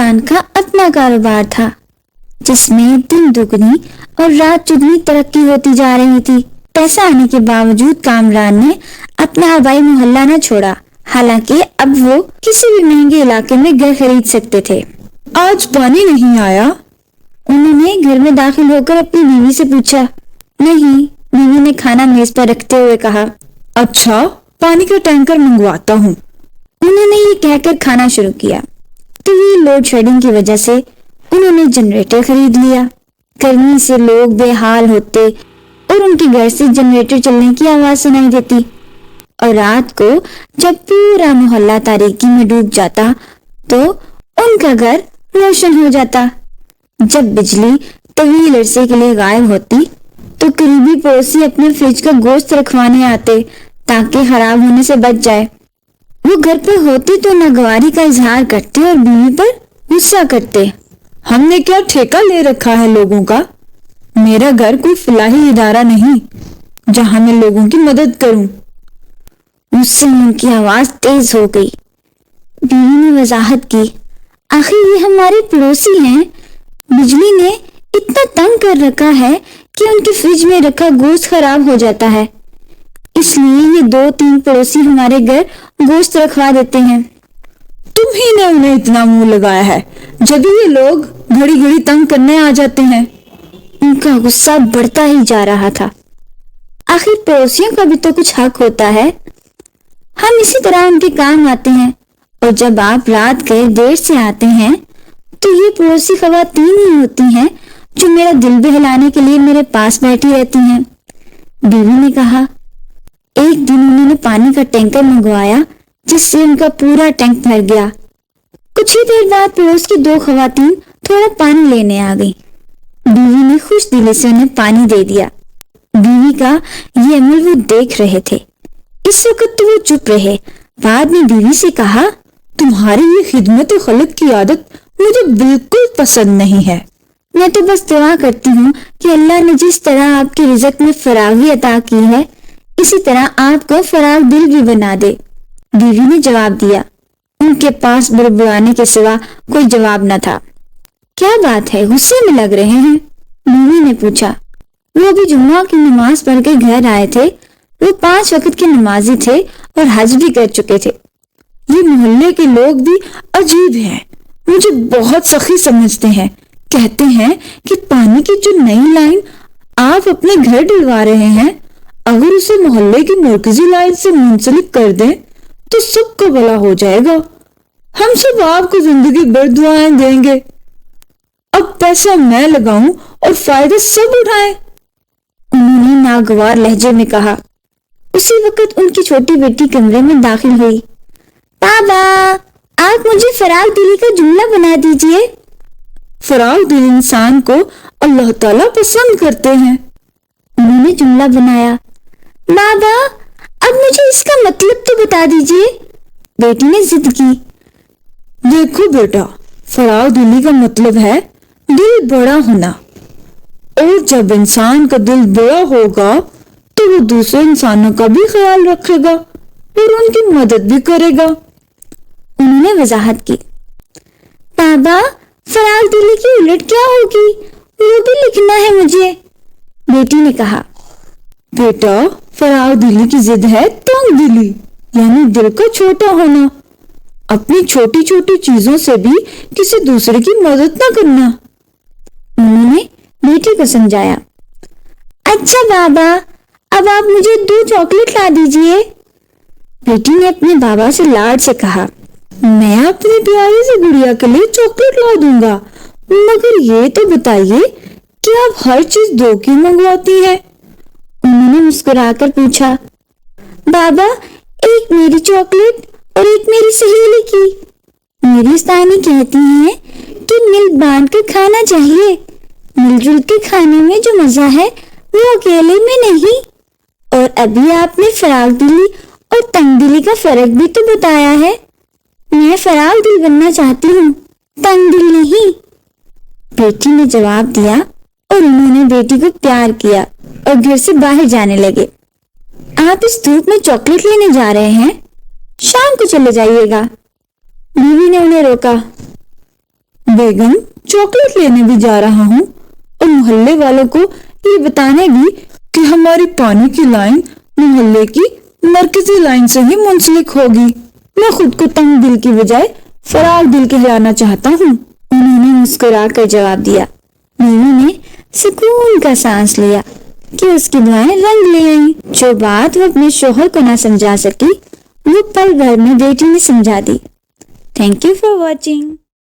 عمران کا اپنا کاروبار تھا جس میں دن دگنی اور رات چگنی ترقی ہوتی جا رہی تھی۔ پیسہ آنے کے باوجود کامران نے اپنا آبائی محلہ نہ چھوڑا، حالانکہ اب وہ کسی بھی مہنگے علاقے میں گھر خرید سکتے تھے۔ آج پانی نہیں آیا؟ انہوں نے گھر میں داخل ہو کر اپنی بیوی سے پوچھا۔ نہیں، بیوی نے کھانا میز پر رکھتے ہوئے کہا۔ اچھا، پانی کا ٹینکر منگواتا ہوں۔ انہوں نے یہ کہہ کر کھانا شروع کیا۔ طویل لوڈ شیڈنگ کی وجہ سے انہوں نے جنریٹر خرید لیا۔ گرمی سے لوگ بے حال ہوتے اور ان کے گھر سے جنریٹر چلنے کی آواز سنائی دیتی، اور رات کو جب پورا محلہ تاریکی میں ڈوب جاتا تو ان کا گھر روشن ہو جاتا۔ جب بجلی طویل عرصے کے لیے غائب ہوتی تو قریبی پڑوسی اپنے فریج کا گوشت رکھوانے آتے تاکہ خراب ہونے سے بچ جائے۔ وہ گھر پہ ہوتے تو ناگواری کا اظہار کرتے اور بیوی پر غصہ کرتے۔ ہم نے کیا ٹھیکہ لے رکھا ہے لوگوں کا؟ میرا گھر کوئی فلاحی ادارہ نہیں جہاں میں لوگوں کی مدد کروں۔ مجھ سے ان کی آواز تیز ہو گئی۔ بیوی نے وضاحت کی، آخر یہ ہمارے پڑوسی ہیں۔ بجلی نے اتنا تنگ کر رکھا ہے کہ ان کے فریج میں رکھا گوشت خراب ہو جاتا ہے، اس لیے یہ 2-3 پڑوسی ہمارے گھر گوشت رکھوا دیتے ہیں۔ تم ہی نے انہیں اتنا منہ لگایا ہے جب یہ لوگ گھڑی گھڑی تنگ کرنے آ جاتے ہیں۔ ان کا غصہ بڑھتا ہی جا رہا تھا۔ آخر پڑوسیوں کا بھی تو کچھ حق ہوتا ہے، ہم اسی طرح ان کے کام آتے ہیں، اور جب آپ رات گئے دیر سے آتے ہیں تو یہ پڑوسی خواتین ہی ہوتی ہیں جو میرا دل بہلانے کے لیے میرے پاس بیٹھی رہتی ہیں۔ بیوی نے کہا، ایک دن انہوں نے پانی کا ٹینکر منگوایا جس سے ان کا پورا ٹینک بھر گیا۔ کچھ ہی دیر بعد پڑوس کی 2 خواتین تھوڑا پانی لینے آ گئی۔ بیوی نے خوش دلی سے انہیں پانی دے دیا۔ بیوی کا یہ عمل وہ دیکھ رہے تھے۔ اس وقت تو وہ چپ رہے۔ بعد میں بیوی سے کہا، تمہاری یہ خدمت خلق کی عادت مجھے بالکل پسند نہیں ہے۔ میں تو بس دعا کرتی ہوں کہ اللہ نے جس طرح آپ کے رزق میں فراغی عطا کی ہے اسی طرح آپ کو فراغ دل بھی بنا دے، بیوی نے جواب دیا۔ ان کے پاس بڑبڑانے کے سوا کوئی جواب نہ تھا۔ کیا بات ہے، غصے میں لگ رہے ہیں؟ بیوی نے پوچھا۔ وہ بھی جمعہ کی نماز پڑھ کے گھر آئے تھے۔ وہ 5 وقت کے نمازی تھے اور حج بھی کر چکے تھے۔ یہ محلے کے لوگ بھی عجیب ہیں، مجھے بہت سخی سمجھتے ہیں۔ کہتے ہیں کہ پانی کی جو نئی لائن آپ اپنے گھر ڈلوا رہے ہیں، اگر اسے محلے کی مرکزی لائن سے منسلک کر دیں تو سب کا بھلا ہو جائے گا۔ ہم سب آپ کو زندگی بھر دعائیں دیں گے۔ اب پیسہ میں لگاؤں اور فائدہ سب اٹھائیں۔ انہوں نے ناگوار لہجے میں کہا۔ اسی وقت ان کی چھوٹی بیٹی کمرے میں داخل ہوئی۔ بابا، آپ مجھے فراغ دلی کا جملہ بنا دیجئے۔ فراغ دل انسان کو اللہ تعالیٰ پسند کرتے ہیں۔ انہوں نے جملہ بنایا۔ بابا، اب مجھے اس کا مطلب تو بتا دیجئے، بیٹی نے ضد کی۔ دیکھو بیٹا، فراغ دلی کا مطلب ہے دل بڑا ہونا، اور جب انسان کا دل بڑا ہوگا تو وہ دوسرے انسانوں کا بھی خیال رکھے گا اور ان کی مدد بھی کرے گا۔ انہوں نے وضاحت کی۔ بابا، فراغ دلی کی الٹ کیا ہوگی؟ وہ بھی لکھنا ہے مجھے، بیٹی نے کہا۔ بیٹا، فراغ دلی کی ضد ہے تنگ دلی، یعنی دل کا چھوٹا ہونا، اپنی چھوٹی چھوٹی چیزوں سے بھی کسی دوسرے کی مدد نہ کرنا۔ انہوں نے بیٹی کو سمجھایا۔ اچھا بابا، اب آپ مجھے 2 چاکلیٹ لا دیجئے، بیٹی نے اپنے بابا سے لاڈ سے کہا۔ میں اپنی پیاری سی گڑیا کے لیے چاکلیٹ لا دوں گا، مگر یہ تو بتائیے کہ آپ ہر چیز 2 کیوں منگواتی ہیں؟ انہوں نے مسکرا کر پوچھا۔ بابا، ایک میری چاکلیٹ اور ایک میری سہیلی کی۔ میری استانی کہتی ہیں کہ مل بانٹ کر کھانا چاہیے، مل جل کے کھانے میں جو مزہ ہے وہ اکیلے میں نہیں۔ اور ابھی آپ نے فراغ دلی اور تنگ دلی کا فرق بھی تو بتایا ہے۔ میں فراغ دل بننا چاہتی ہوں، تنگ دل نہیں، بیٹی نے جواب دیا، اور انہوں نے بیٹی کو پیار کیا اور گھر سے باہر جانے لگے۔ آپ اس دھوپ میں چاکلیٹ لینے جا رہے ہیں؟ شام کو چلے جائیے گا، بیوی نے انہیں روکا۔ بیگم چاکلیٹ لینے بھی جا رہا ہوں اور محلے والوں کو یہ بتانے بھی کہ ہماری پانی کی لائن محلے کی مرکزی لائن سے ہی منسلک ہوگی۔ میں خود کو تنگ دل کی بجائے فراغ دل کہلانا چاہتا ہوں، انہوں نے مسکرا کر جواب دیا۔ میمو نے سکون کا سانس لیا کہ اس کی دعائیں رنگ لے آئیں۔ جو بات وہ اپنے شوہر کو نہ سمجھا سکی وہ پل بھر میں بیٹی نے سمجھا دی۔ Thank you for watching.